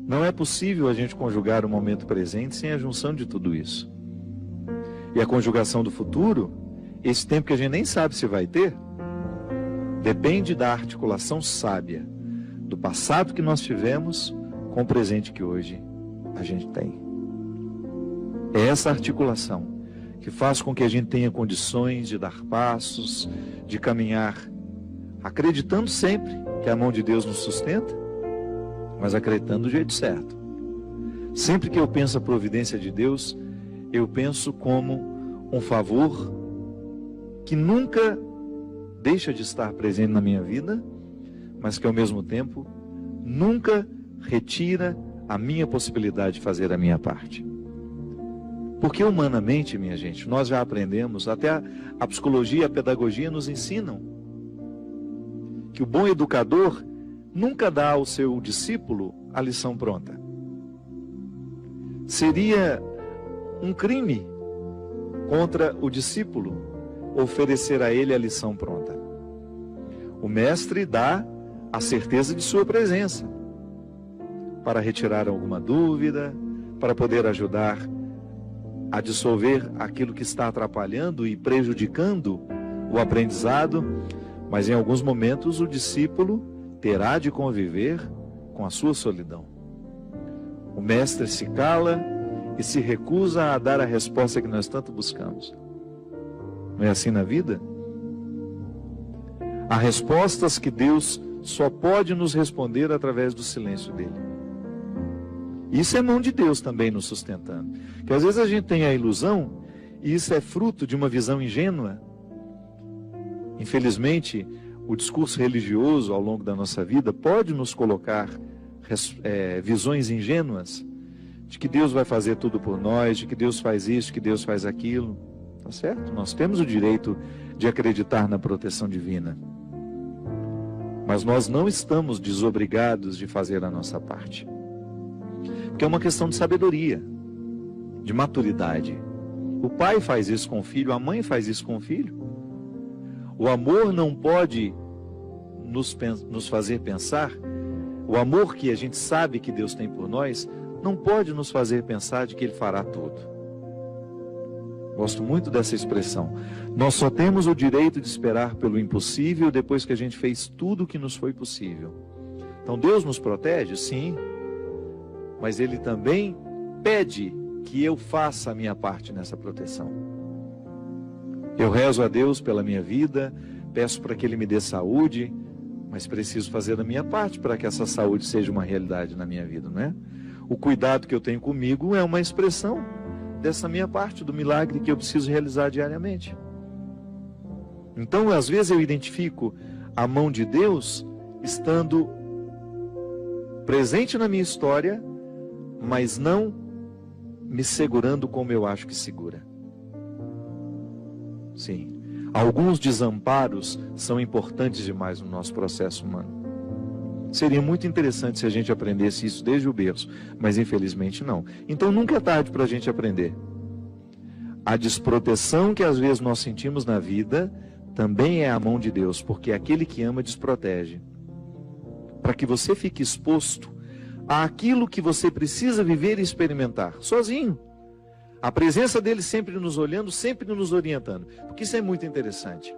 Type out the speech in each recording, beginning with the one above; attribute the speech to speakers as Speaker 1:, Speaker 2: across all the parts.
Speaker 1: Não é possível a gente conjugar o momento presente sem a junção de tudo isso. E a conjugação do futuro, esse tempo que a gente nem sabe se vai ter, depende da articulação sábia do passado que nós tivemos com o presente que hoje a gente tem. É essa articulação que faz com que a gente tenha condições de dar passos, de caminhar, acreditando sempre que a mão de Deus nos sustenta, mas acreditando do jeito certo. Sempre que eu penso a providência de Deus, eu penso como um favor que nunca deixa de estar presente na minha vida, mas que ao mesmo tempo nunca retira a minha possibilidade de fazer a minha parte. Porque humanamente, minha gente, nós já aprendemos, até a psicologia e a pedagogia nos ensinam que o bom educador nunca dá ao seu discípulo a lição pronta. Seria um crime contra o discípulo oferecer a ele a lição pronta. O mestre dá a certeza de sua presença para retirar alguma dúvida, para poder ajudar a dissolver aquilo que está atrapalhando e prejudicando o aprendizado, mas em alguns momentos o discípulo terá de conviver com a sua solidão. O mestre se cala e se recusa a dar a resposta que nós tanto buscamos. Não é assim na vida? Há respostas que Deus só pode nos responder através do silêncio dele. Isso é mão de Deus também nos sustentando. Que às vezes a gente tem a ilusão, e isso é fruto de uma visão ingênua. Infelizmente, o discurso religioso ao longo da nossa vida pode nos colocar visões ingênuas de que Deus vai fazer tudo por nós, de que Deus faz isso, que Deus faz aquilo. Tá certo? Nós temos o direito de acreditar na proteção divina. Mas nós não estamos desobrigados de fazer a nossa parte. Porque é uma questão de sabedoria, de maturidade. O pai faz isso com o filho, a mãe faz isso com o filho. O amor não pode nos fazer pensar, o amor que a gente sabe que Deus tem por nós, não pode nos fazer pensar de que Ele fará tudo. Gosto muito dessa expressão. Nós só temos o direito de esperar pelo impossível depois que a gente fez tudo o que nos foi possível. Então Deus nos protege? Sim. Mas Ele também pede que eu faça a minha parte nessa proteção. Eu rezo a Deus pela minha vida, peço para que Ele me dê saúde, mas preciso fazer a minha parte para que essa saúde seja uma realidade na minha vida, não é? O cuidado que eu tenho comigo é uma expressão dessa minha parte, do milagre que eu preciso realizar diariamente. Então, às vezes eu identifico a mão de Deus estando presente na minha história, mas não me segurando como eu acho que segura. Sim, alguns desamparos são importantes demais no nosso processo humano. Seria muito interessante se a gente aprendesse isso desde o berço, mas infelizmente não. Então nunca é tarde para a gente aprender. A desproteção que às vezes nós sentimos na vida também é a mão de Deus, porque aquele que ama desprotege. Para que você fique exposto àquilo que você precisa viver e experimentar, sozinho. A presença dele sempre nos olhando, sempre nos orientando. Porque isso é muito interessante.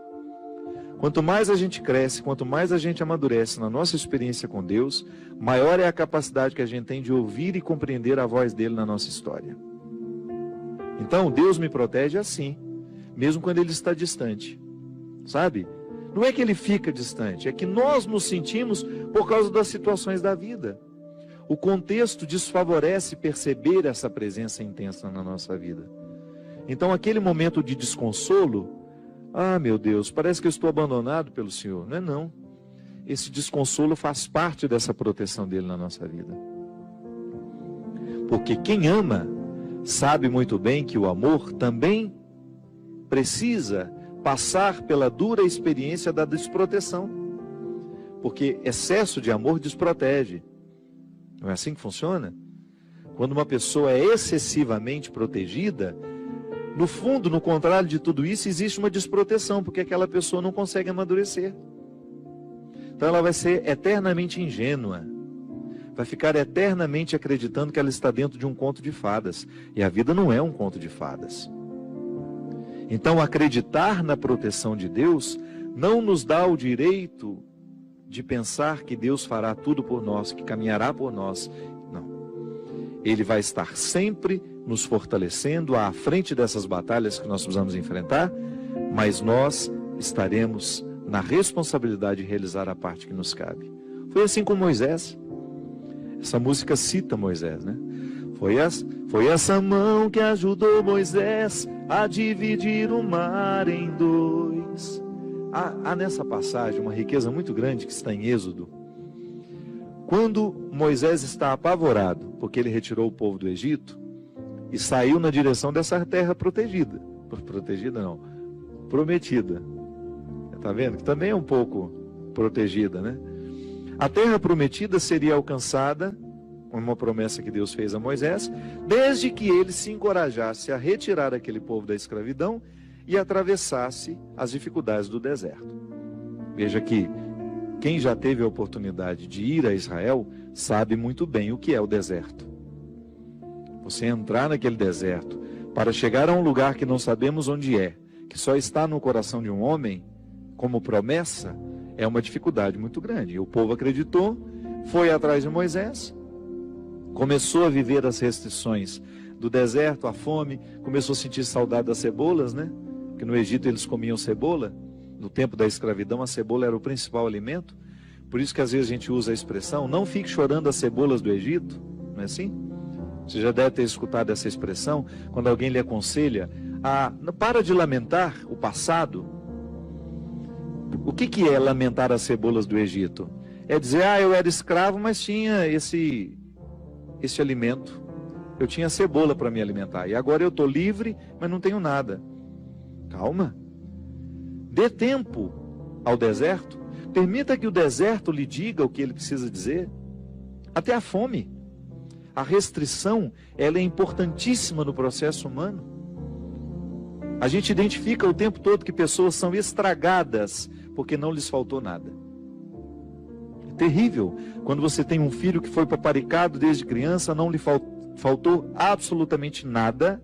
Speaker 1: Quanto mais a gente cresce, quanto mais a gente amadurece na nossa experiência com Deus, maior é a capacidade que a gente tem de ouvir e compreender a voz dele na nossa história. Então, Deus me protege assim, mesmo quando ele está distante. Sabe? Não é que ele fica distante, é que nós nos sentimos por causa das situações da vida. O contexto desfavorece perceber essa presença intensa na nossa vida. Então, aquele momento de desconsolo, ah, meu Deus, parece que eu estou abandonado pelo Senhor. Não é não. Esse desconsolo faz parte dessa proteção dele na nossa vida. Porque quem ama sabe muito bem que o amor também precisa passar pela dura experiência da desproteção. Porque excesso de amor desprotege. Não é assim que funciona? Quando uma pessoa é excessivamente protegida, no fundo, no contrário de tudo isso, existe uma desproteção, porque aquela pessoa não consegue amadurecer. Então ela vai ser eternamente ingênua, vai ficar eternamente acreditando que ela está dentro de um conto de fadas. E a vida não é um conto de fadas. Então, acreditar na proteção de Deus não nos dá o direito de pensar que Deus fará tudo por nós, que caminhará por nós. Não. Ele vai estar sempre nos fortalecendo à frente dessas batalhas que nós precisamos enfrentar, mas nós estaremos na responsabilidade de realizar a parte que nos cabe. Foi assim com Moisés. Essa música cita Moisés, né? Foi essa mão que ajudou Moisés a dividir o mar em dois. Há nessa passagem uma riqueza muito grande que está em Êxodo. Quando Moisés está apavorado, porque ele retirou o povo do Egito e saiu na direção dessa terra protegida. Protegida não, prometida. Está vendo? Que também é um pouco protegida, né? A terra prometida seria alcançada, uma promessa que Deus fez a Moisés, desde que ele se encorajasse a retirar aquele povo da escravidão e atravessasse as dificuldades do deserto. Veja que quem já teve a oportunidade de ir a Israel sabe muito bem o que é o deserto. Você entrar naquele deserto para chegar a um lugar que não sabemos onde é, que só está no coração de um homem, como promessa, é uma dificuldade muito grande. E o povo acreditou, foi atrás de Moisés, começou a viver as restrições do deserto, a fome, começou a sentir saudade das cebolas, né? Porque no Egito eles comiam cebola. No tempo da escravidão, a cebola era o principal alimento. Por isso que às vezes a gente usa a expressão, não fique chorando as cebolas do Egito. Não é assim? Você já deve ter escutado essa expressão, quando alguém lhe aconselha para de lamentar o passado. O que é lamentar as cebolas do Egito? É dizer, eu era escravo, mas tinha esse alimento. Eu tinha cebola para me alimentar. E agora eu estou livre, mas não tenho nada. Calma. Dê tempo ao deserto. Permita que o deserto lhe diga o que ele precisa dizer. Até a fome. A restrição, ela é importantíssima no processo humano. A gente identifica o tempo todo que pessoas são estragadas porque não lhes faltou nada. É terrível quando você tem um filho que foi paparicado desde criança, não lhe faltou absolutamente nada,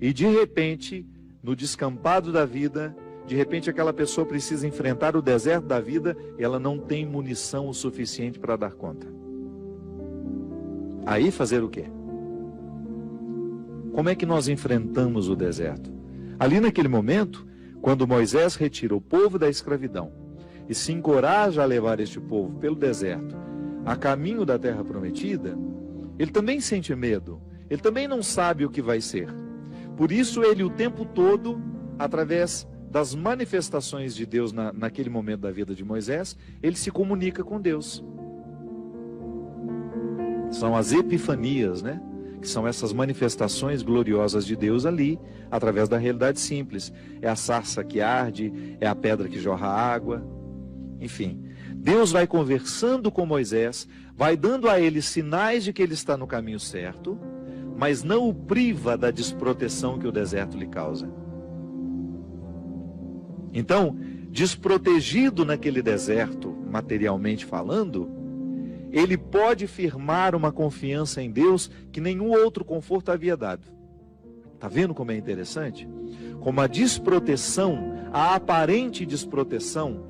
Speaker 1: e de repente, no descampado da vida, de repente aquela pessoa precisa enfrentar o deserto da vida e ela não tem munição o suficiente para dar conta. Aí fazer o quê? Como é que nós enfrentamos o deserto? Ali naquele momento, quando Moisés retira o povo da escravidão e se encoraja a levar este povo pelo deserto a caminho da terra prometida, ele também sente medo, ele também não sabe o que vai ser. Por isso ele o tempo todo, através das manifestações de Deus naquele momento da vida de Moisés, ele se comunica com Deus. São as epifanias, né? Que são essas manifestações gloriosas de Deus ali, através da realidade simples. É a sarça que arde, é a pedra que jorra água, enfim. Deus vai conversando com Moisés, vai dando a ele sinais de que ele está no caminho certo, mas não o priva da desproteção que o deserto lhe causa. Então, desprotegido naquele deserto, materialmente falando, ele pode firmar uma confiança em Deus que nenhum outro conforto havia dado. Está vendo como é interessante? Como a desproteção, a aparente desproteção,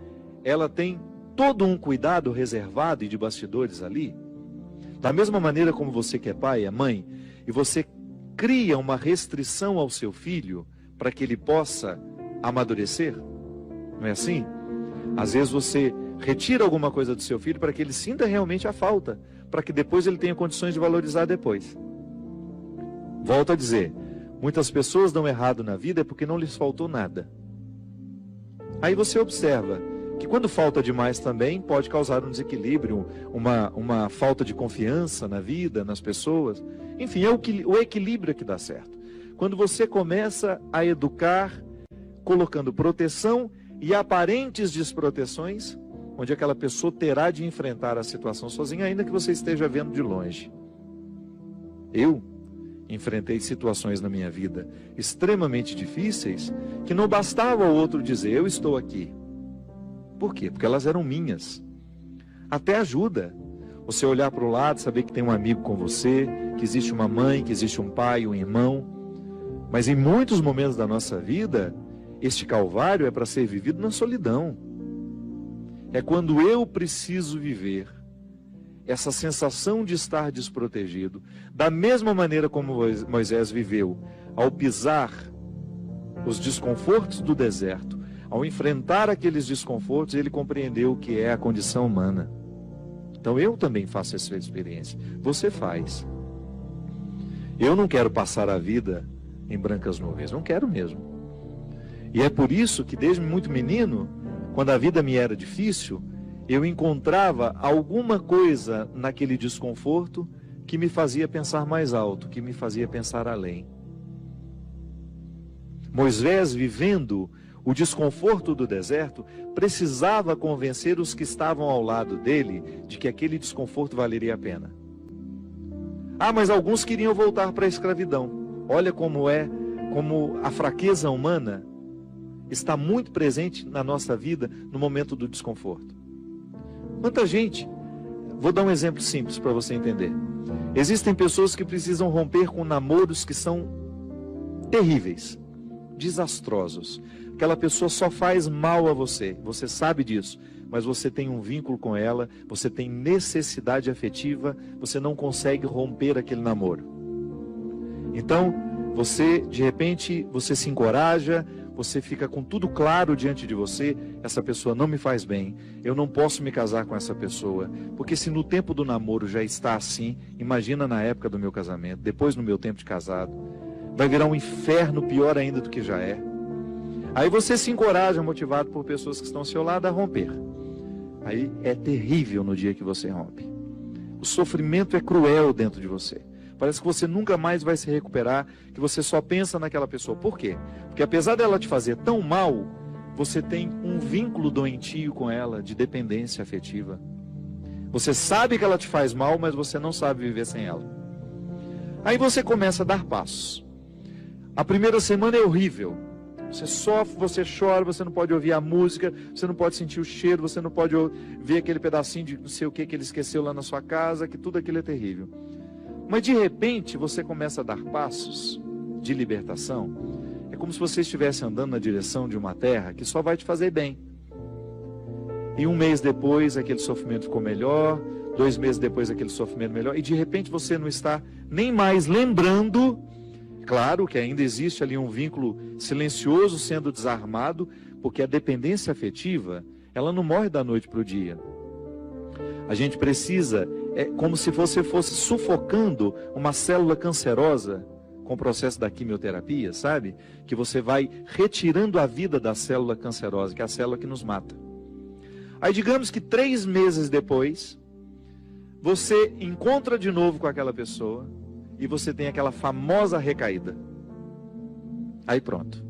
Speaker 1: ela tem todo um cuidado reservado e de bastidores ali. Da mesma maneira como você que é pai, é mãe, e você cria uma restrição ao seu filho para que ele possa amadurecer. Não é assim? Às vezes você retira alguma coisa do seu filho para que ele sinta realmente a falta, para que depois ele tenha condições de valorizar depois. Volto a dizer, muitas pessoas dão errado na vida é porque não lhes faltou nada. Aí você observa que quando falta demais também pode causar um desequilíbrio, uma falta de confiança na vida, nas pessoas. Enfim, é o equilíbrio que dá certo. Quando você começa a educar, colocando proteção e aparentes desproteções, onde aquela pessoa terá de enfrentar a situação sozinha, ainda que você esteja vendo de longe. Eu enfrentei situações na minha vida extremamente difíceis, que não bastava o outro dizer, eu estou aqui. Por quê? Porque elas eram minhas. Até ajuda. Você olhar para o lado, saber que tem um amigo com você, que existe uma mãe, que existe um pai, um irmão. Mas em muitos momentos da nossa vida, este calvário é para ser vivido na solidão. É quando eu preciso viver essa sensação de estar desprotegido, da mesma maneira como Moisés viveu, ao pisar os desconfortos do deserto, ao enfrentar aqueles desconfortos, ele compreendeu o que é a condição humana. Então eu também faço essa experiência. Você faz. Eu não quero passar a vida em brancas nuvens, não quero mesmo. E é por isso que desde muito menino, quando a vida me era difícil, eu encontrava alguma coisa naquele desconforto que me fazia pensar mais alto, que me fazia pensar além. Moisés, vivendo o desconforto do deserto, precisava convencer os que estavam ao lado dele de que aquele desconforto valeria a pena. Ah, mas alguns queriam voltar para a escravidão. Olha como a fraqueza humana está muito presente na nossa vida no momento do desconforto. Quanta gente, vou dar um exemplo simples para você entender. Existem pessoas que precisam romper com namoros que são terríveis, desastrosos. Aquela pessoa só faz mal a você, você sabe disso, mas você tem um vínculo com ela, você tem necessidade afetiva, você não consegue romper aquele namoro. Então, de repente, você se encoraja, você fica com tudo claro diante de você, essa pessoa não me faz bem, eu não posso me casar com essa pessoa, porque se no tempo do namoro já está assim, imagina na época do meu casamento, depois no meu tempo de casado, vai virar um inferno pior ainda do que já é. Aí você se encoraja, motivado por pessoas que estão ao seu lado, a romper. Aí é terrível no dia que você rompe. O sofrimento é cruel dentro de você. Parece que você nunca mais vai se recuperar, que você só pensa naquela pessoa. Por quê? Porque apesar dela te fazer tão mal, você tem um vínculo doentio com ela, de dependência afetiva. Você sabe que ela te faz mal, mas você não sabe viver sem ela. Aí você começa a dar passos. A primeira semana é horrível. Você sofre, você chora, você não pode ouvir a música, você não pode sentir o cheiro, você não pode ver aquele pedacinho de não sei o que ele esqueceu lá na sua casa, que tudo aquilo é terrível. Mas de repente você começa a dar passos de libertação. É como se você estivesse andando na direção de uma terra que só vai te fazer bem. E um mês depois aquele sofrimento ficou melhor, 2 meses depois aquele sofrimento melhor, e de repente você não está nem mais lembrando. Claro que ainda existe ali um vínculo silencioso sendo desarmado, porque a dependência afetiva, ela não morre da noite para o dia. A gente precisa, é como se você fosse sufocando uma célula cancerosa com o processo da quimioterapia, sabe? Que você vai retirando a vida da célula cancerosa, que é a célula que nos mata. Aí digamos que 3 meses depois, você encontra de novo com aquela pessoa, e você tem aquela famosa recaída. Aí pronto.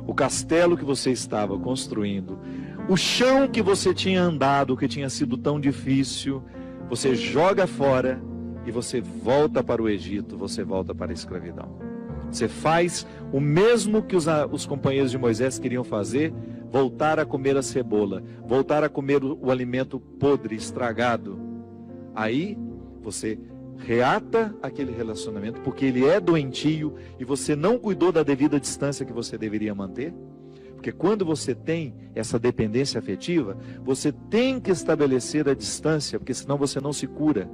Speaker 1: O castelo que você estava construindo, o chão que você tinha andado, que tinha sido tão difícil, você joga fora e você volta para o Egito, você volta para a escravidão. Você faz o mesmo que os companheiros de Moisés queriam fazer, voltar a comer a cebola, voltar a comer o alimento podre, estragado. Aí você reata aquele relacionamento, porque ele é doentio e você não cuidou da devida distância que você deveria manter. Porque quando você tem essa dependência afetiva, você tem que estabelecer a distância, porque senão você não se cura.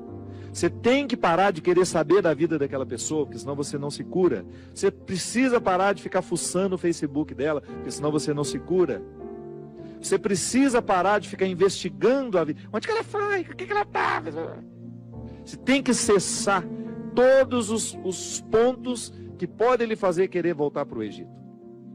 Speaker 1: Você tem que parar de querer saber da vida daquela pessoa, porque senão você não se cura. Você precisa parar de ficar fuçando o Facebook dela, porque senão você não se cura. Você precisa parar de ficar investigando a vida. Onde que ela foi? O que ela está? Você tem que cessar todos os pontos que podem lhe fazer querer voltar para o Egito.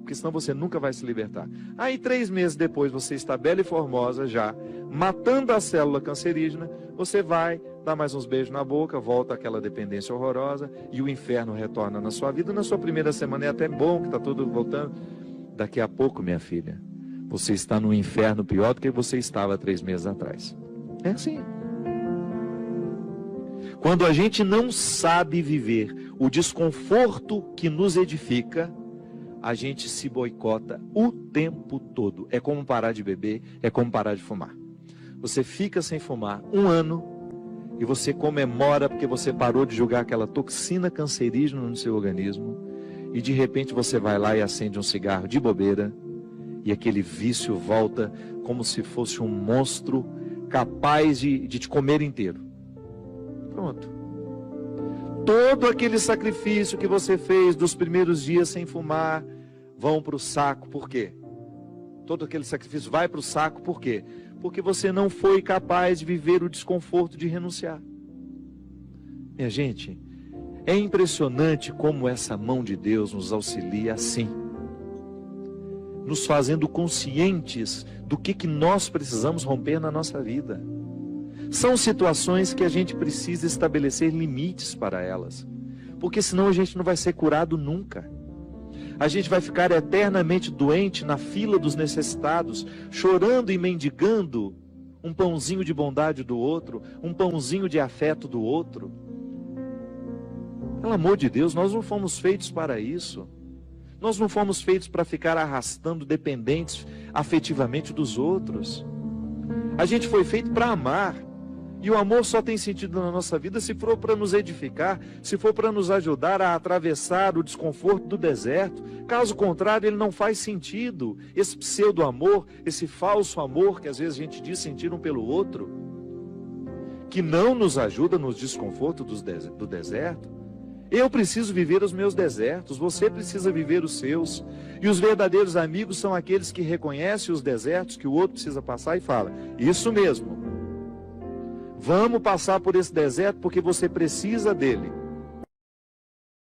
Speaker 1: Porque senão você nunca vai se libertar. Aí 3 meses depois você está bela e formosa já, matando a célula cancerígena, você vai dar mais uns beijos na boca, volta àquela dependência horrorosa e o inferno retorna na sua vida. Na sua primeira semana é até bom que está tudo voltando. Daqui a pouco, minha filha, você está no inferno pior do que você estava 3 meses atrás. É assim. Quando a gente não sabe viver o desconforto que nos edifica, a gente se boicota o tempo todo. É como parar de beber, é como parar de fumar. Você fica sem fumar 1 ano e você comemora porque você parou de jogar aquela toxina cancerígena no seu organismo, e de repente você vai lá e acende um cigarro de bobeira e aquele vício volta como se fosse um monstro capaz de te comer inteiro. Pronto. Todo aquele sacrifício que você fez dos primeiros dias sem fumar vão para o saco. Por quê? Todo aquele sacrifício vai para o saco. Por quê? Porque você não foi capaz de viver o desconforto de renunciar. Minha gente, é impressionante como essa mão de Deus nos auxilia assim, nos fazendo conscientes do que nós precisamos romper na nossa vida. São situações que a gente precisa estabelecer limites para elas, porque senão a gente não vai ser curado nunca. A gente vai ficar eternamente doente na fila dos necessitados, chorando e mendigando um pãozinho de bondade do outro, um pãozinho de afeto do outro. Pelo amor de Deus, nós não fomos feitos para isso. Nós não fomos feitos para ficar arrastando dependentes afetivamente dos outros. A gente foi feito para amar. E o amor só tem sentido na nossa vida se for para nos edificar, se for para nos ajudar a atravessar o desconforto do deserto. Caso contrário, ele não faz sentido. Esse pseudo-amor, esse falso amor que às vezes a gente diz sentir um pelo outro, que não nos ajuda nos desconfortos do deserto. Eu preciso viver os meus desertos, você precisa viver os seus. E os verdadeiros amigos são aqueles que reconhecem os desertos que o outro precisa passar e fala: isso mesmo, vamos passar por esse deserto porque você precisa dele.